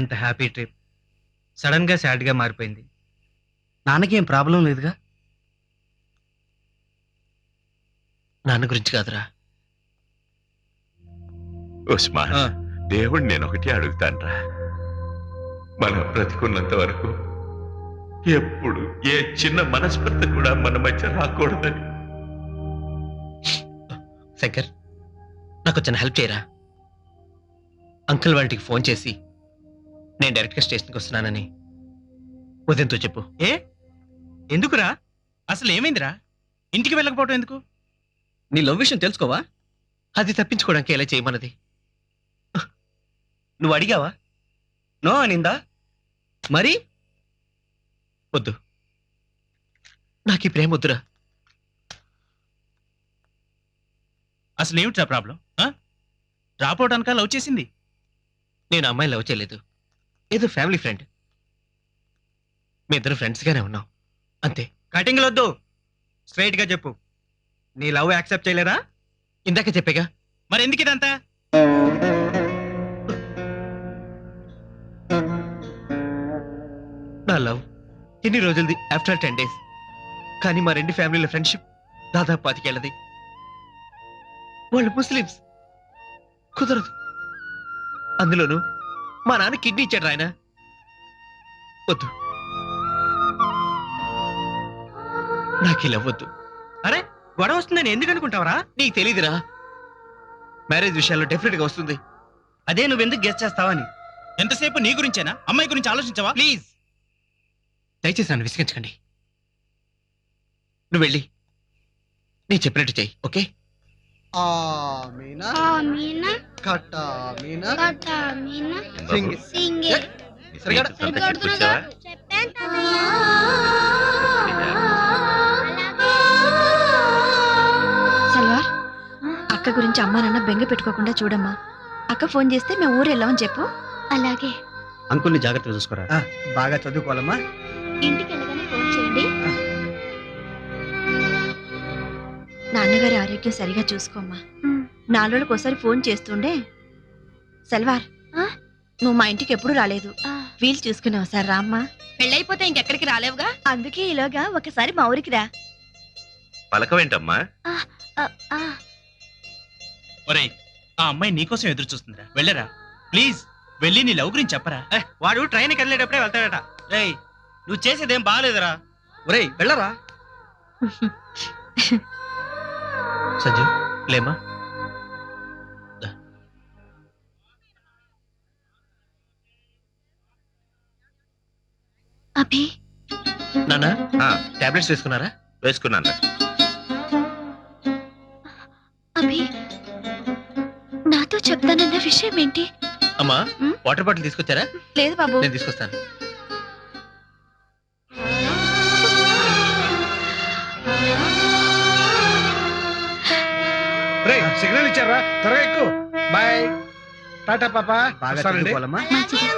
ఎంత happy trip. Sudden గా sad గా మారిపోయింది. నాన్నకి ఏం ప్రాబ్లం లేదుగా? నాన్న గురించి కాదురా. ఉస్మాన్, ఆ. దేవుడు నేను ఒకటి అడుగుతాన్రా, మనం బ్రతికున్నంత వరకు ఎప్పుడు ఏ చిన్న మనస్పర్ధ కూడా మన మధ్య రాకూడదని. శంకర్, నాకు చిన్న హెల్ప్ చేయరా? అంకుల్ వాళ్ళకి ఫోన్ చేసి నేను డైరెక్ట్గా స్టేషన్కి వస్తున్నానని ఉదయంతో చెప్పు. ఏ ఎందుకురా? అసలు ఏమైందిరా? ఇంటికి వెళ్ళకపోవటం ఎందుకు? నీ లవ్ విషయం తెలుసుకోవా? అది తప్పించుకోవడానికి ఎలా చేయమన్నది? నువ్వు అడిగావా? నో అనిందా? మరి వద్దు, నాకు ఈ ప్రేమ వద్దురా. అసలు ఏమిట్రా ప్రాబ్లం? రాపోవడానికా లవ్ చేసింది? నేను అమ్మాయి లవ్ చేయలేదు, ఏదో ఫ్యామిలీ ఫ్రెండ్. మీ ఇద్దరు ఫ్రెండ్స్గానే ఉన్నాం అంతే. కటింగ్లు వద్దు, స్ట్రైట్ గా చెప్పు. నీ లవ్ యాక్సెప్ట్ చేయలేదా? ఇందాక చెప్పేగా. మరి ఎందుకు ఇదంతా? నా లవ్ ఎన్ని రోజులది ఆఫ్టర్ 10 days. కానీ మా రెండు ఫ్యామిలీల ఫ్రెండ్షిప్ దాదాపు 25 ఏళ్ళది. వాళ్ళు ముస్లిమ్స్, కుదరదు. అందులోనూ మా నాన్న కిడ్నీ ఇచ్చాడు ఆయన. వద్దు, నాకు ఈ లవ్ వద్దు. అరే గొడవ వస్తుందని ఎందుకు అనుకుంటావరా? నీకు తెలీదురా, మ్యారేజ్ విషయాల్లో డెఫినెట్ గా వస్తుంది. అదే నువ్వెందుకు గెస్ చేస్తావని. ఎంతసేపు నీ గురించేనా? అమ్మాయి గురించి ఆలోచించవా? ప్లీజ్, దయచేసి నన్ను విసిగించకండి. నువ్వు వెళ్ళి నేను చెప్పినట్టు చెయ్యి, ఓకే? ఆమీనా ఆమీనా కట్టా మీనా కటా మీనా సింగి సింగే సరిగా కూర్చోవా? చెప్పాను తాతయ్య. సల్వార్, అక్క గురించి అమ్మా నాన్న బెంగ పెట్టుకోకుండా చూడమ్మా. అక్క ఫోన్ చేస్తే మేము ఊరు వెళ్ళామని చెప్పు. అలాగే. అంకుల్ని జాగ్రత్తగా చూసుకోరా. బాగా చదువుకోవాలమ్మా. ఇంటికి వెళ్ళగానే ఫోన్ చేయండి. నాన్నగారి ఆరోగ్యం సరిగా చూసుకోమ్మా. 4 రోజులకు ఒకసారి ఫోన్ చేస్తుండే. సల్వార్, ఆ? నువ్వు మా ఇంటికి ఎప్పుడు రాలేదు. ఆ, వీలు చూసుకునే ఒకసారి రామ్మా. పెళ్ళైపోతే ఇంకెక్కడికి రాలేవుగా. అందుకే ఈలోగా ఒకసారి మా ఊరికి రా. పలకవేంటమ్మా? ఆ, ఆ. ఒరేయ్, ఆ అమ్మాయి నీకోసం ఎదురు చూస్తుందిరా, వెళ్ళరా ప్లీజ్. వెళ్ళి నీ లవ్ గురించి చెప్పరా. వాడు ట్రైన్ వెళ్ళేటప్పుడే వెళ్తాడట. రేయ్, నువ్వు చేసేదేం బాగాలేదురా. ఒరేయ్ వెళ్ళరా. సంజు, లేమా? అభి, నాన్న, ఆ, టాబ్లెట్స్ వేసుకున్నారా? వేసుకున్నాను. అభి, నాతో చెప్తానన్న విషయం ఏంటి? అమ్మా, ఉమ్? వాటర్ బాటిల్ తీసుకొచ్చారా? లేదు బాబు. నేను తీసుకొస్తాను. రేయ్ సిగ్నల్ ఇచ్చారా? త్వరగా ఎక్కు. బాయ్, టాటా పాపా. బాగా వస్తానండి. చదువుకోవాలమ్మా. మంచిది.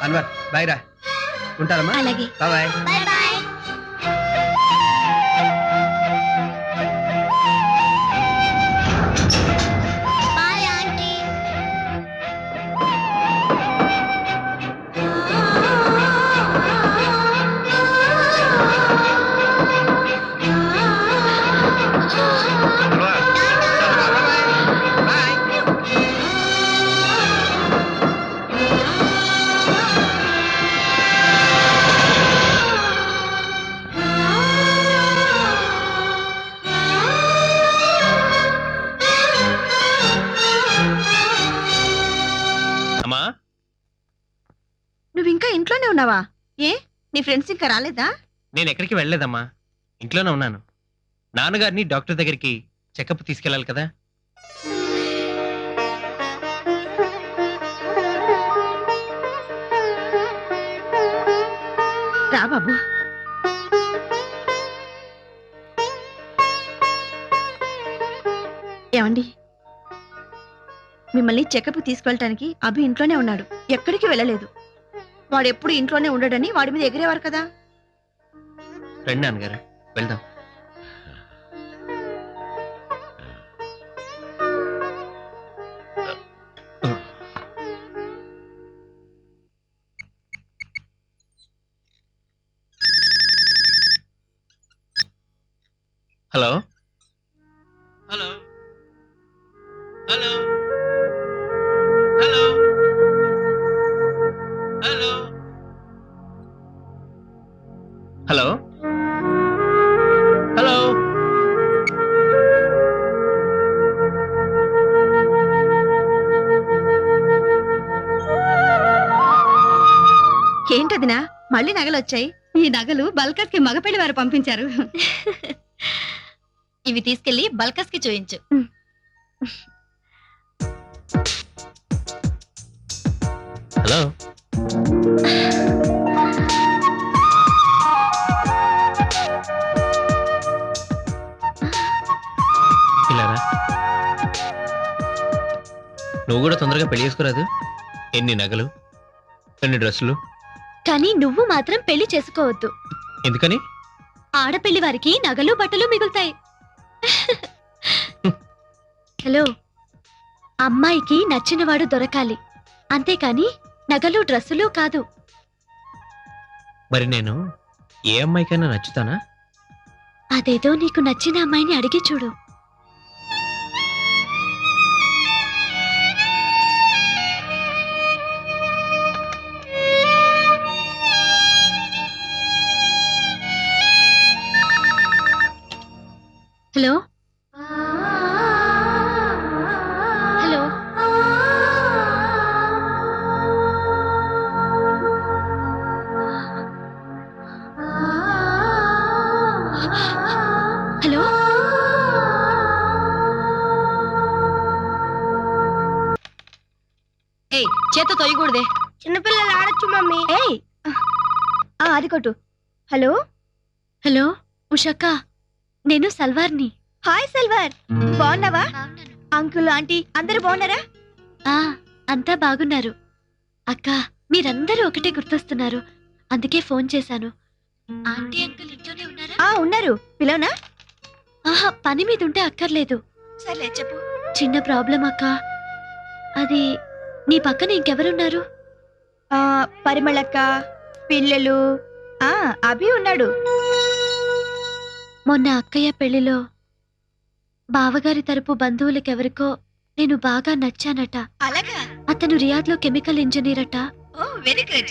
అన్వర్ బాయ్ రా. ఉంటారమ్మా. అలాగే. Bye. Bye bye. Bye aunty. Bye. అమ్మా, నువ్వు ఇంకా ఇంట్లోనే ఉన్నావా? ఏ, నీ ఫ్రెండ్స్ ఇంకా రాలేదా? నేను ఎక్కడికి వెళ్ళలేదమ్మా, ఇంట్లోనే ఉన్నాను. నాన్నగారిని డాక్టర్ దగ్గరికి చెకప్ తీసుకెళ్ళాలి కదా. రా బాబు. ఏమండి, మిమ్మల్ని చెకప్ తీసుకెళ్ళటానికి అభి ఇంట్లోనే ఉన్నాడు, ఎక్కడికి వెళ్ళలేదు. వాడు ఎప్పుడు ఇంట్లోనే ఉండడని వాడి మీద ఎగిరేవారు కదా. రండి నాన్నగారు, వెళ్దాం. Hello hello hello hello hello hello hello ఏంటదినా మళ్ళీ నగలు వచ్చాయి? ఈ నగలు బల్కస్ కి మగపెళ్లి వారు పంపించారు. ఇవి తీసుకెళ్లి బల్కస్ కి చూయించు. హలో ఇలారా నువ్వు కూడా తొందరగా పెళ్లి చేసుకోరాదు? ఎన్ని నగలు, ఎన్ని డ్రెస్సులు. కానీ నువ్వు మాత్రం పెళ్లి చేసుకోవద్దు. ఎందుకని? ఆడపెళ్లి వారికి నగలు బట్టలు మిగులుతాయి. హలో, అమ్మాయికి నచ్చినవాడు దొరకాలి, అంతేకాని నగలు డ్రెస్సులు కాదు. మరి నేను ఏ అమ్మాయికైనా నచ్చుతానా? అదేదో నీకు నచ్చిన అమ్మాయిని అడిగి చూడు. హలో హలో హలో ఏయ్, చేత తొయ్యకూడదే. చిన్నపిల్లలు ఆడొచ్చు మమ్మీ. ఏయ్ అది కొట్టు. హలో హలో ఉషక్క, నేను సల్వార్ని. హాయ్ సల్వార్, బాగున్నావా? అంకుల్ ఆంటీ అందరూ బాగున్నారా? ఆ, అంతా బాగున్నారు. అక్క, మీరందరూ ఒకటే గుర్తొస్తున్నారు, అందుకే ఫోన్ చేశాను. ఆంటీ అంకుల్ ఇంట్లోనే ఉన్నారా? ఉన్నారు. పిలవనా? ఆహా, పని మీద ఉంటే అక్కర్లేదు. సర్లే చెప్పు. చిన్న ప్రాబ్లం అక్క. అది, నీ పక్కన ఇంకెవరున్నారు? పరిమళక్క, పిల్లలు, అభి ఉన్నాడు. మొన్న అక్కయ్య పెళ్లిలో బావగారి తరపు బంధువులకెవరికో నేను బాగా నచ్చానట. అలాగా? అతను రియాద్లో కెమికల్ ఇంజనీర్ అట. ఓ వెరీ గుడ్.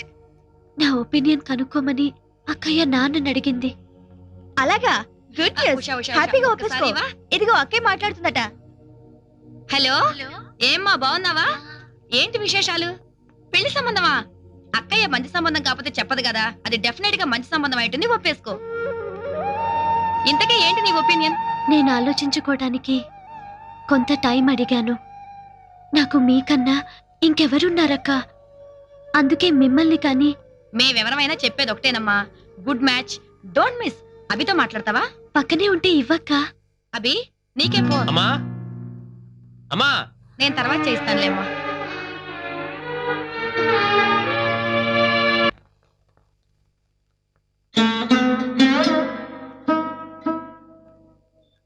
నా ఒపీనియన్ కనుక్కోమని అక్కయ్య నాన్నని అడిగింది. అలాగా? Good news. హ్యాపీగా ఒప్పేసుకో. ఇదిగో అక్కే మాట్లాడుతుందట. హలో, ఏమ్మా బాగున్నావా? ఏంటి విశేషాలు? పెళ్లి సంబంధమా? అక్కయ్య మంచి సంబంధం కాకపోతే చెప్పదు కదా, అది డెఫినెట్ గా మంచి సంబంధం అయిటుంది, ఒప్పేసుకో. ఇంతకీ ఏంటి నీ ఒపీనియన్? నేను ఆలోచించుకోవడానికి కొంత టైం అడిగాను. నాకు మీకన్నా ఇంకెవరున్నారక్క, అందుకే మిమ్మల్ని. కానీ మేమెవరమైనా చెప్పేది ఒకటేనమ్మా, గుడ్ మ్యాచ్, డోంట్ మిస్. అభితో మాట్లాడతావా? పక్కనే ఉంటే ఇవ్వక్క. అభి, నీకే ఫోన్. అమ్మా అమ్మా నేను తర్వాత చేయిస్తానులేమ్మా.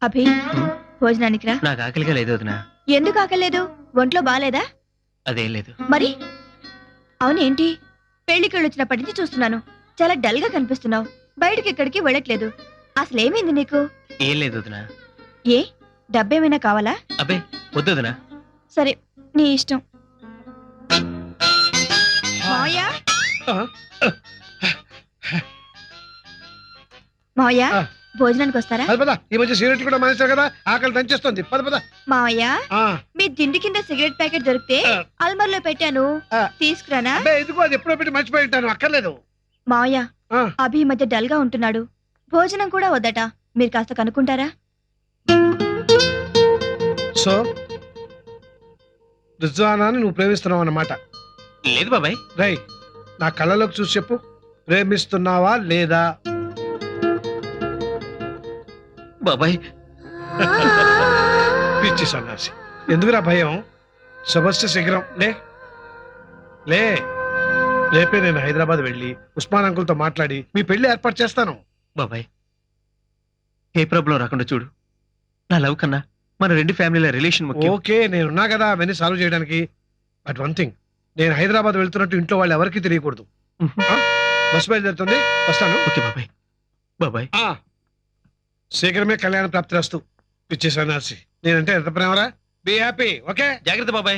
అభి, భోజనానికి రా. నాకు ఆకలిగా లేదు వదినా. ఎందుకు ఆకలేదు? ఒంట్లో బాలేదా? అదేం లేదు. మరి అవునేంటి, పెళ్లికి వచ్చినప్పటి నుంచి చూస్తున్నాను, చాలా డల్ గా కనిపిస్తున్నావు. బయటికి ఎక్కడికి వెళ్ళట్లేదు. అసలేమైంది నీకు? ఏం లేదు వదినా. ఏ, డబ్బేమైనా కావాలా? అబ్బే వద్దు వదినా. సరే, నీ ఇష్టం. మావయ్య, మావయ్య, భోజనానికి వస్తారా? పద పద, ఈ మధ్య సిగరెట్ కూడా మానేశారు కదా, ఆకలి దంచేస్తుంది. పద పద. మావయ్య, ఆ, మీ దిండు కింద సిగరెట్ ప్యాకెట్ దొరికితే అల్మర్లో పెట్టాను, ఆ. తీసుకురానా? అబ్బే ఎందుకు, అది ఎప్పుడో పెట్టి మర్చిపోయి ఉంటాను, అక్కర్లేదు. మావయ్య, ఆ. అభి ఈ మధ్య డల్ గా ఉంటున్నాడు, భోజనం కూడా వద్దట. మీరు కాస్త కనుక్కుంటారా? సో రుజువానాన్ని నువ్వు ప్రేమిస్తున్నావు అన్నమాట. లేదు బాబాయ్. రై, నా కళ్ళలోకి చూసి చెప్పు, ప్రేమిస్తున్నావా లేదా? బాబాయ్ పిచ్చి సన్నాసి, ఎందుకురా భయం? శుభస్య శీఘ్రం లే లే. రేపే నేను హైదరాబాద్ వెళ్ళి ఉస్మాన్ అంకుల్తో మాట్లాడి మీ పెళ్లి ఏర్పాటు చేస్తాను. బాబాయ్, ఏ ప్రాబ్లం రాకుండా చూడు. నా లవ్ కన్నా మన రెండు ఫ్యామిలీల రిలేషన్ ముఖ్యం. ఓకే, నేనున్నా కదా అవన్నీ సాల్వ్ చేయడానికి. బట్ వన్ థింగ్, నేను హైదరాబాద్ వెళ్తున్నట్టు ఇంట్లో వాళ్ళు ఎవరికీ తెలియకూడదు. బస్సు బయలుదేరుతుంది, వస్తాను. ఓకే బాబాయ్. బాబాయ్, ఆ, శీఘ్రమే కళ్యాణ ప్రాప్తి వస్తూ పిచ్చి సన్నాసి నేనంటే ఎంత ప్రేమరా బీ హ్యాపీ ఓకే జాగ్రత్త బాబాయ్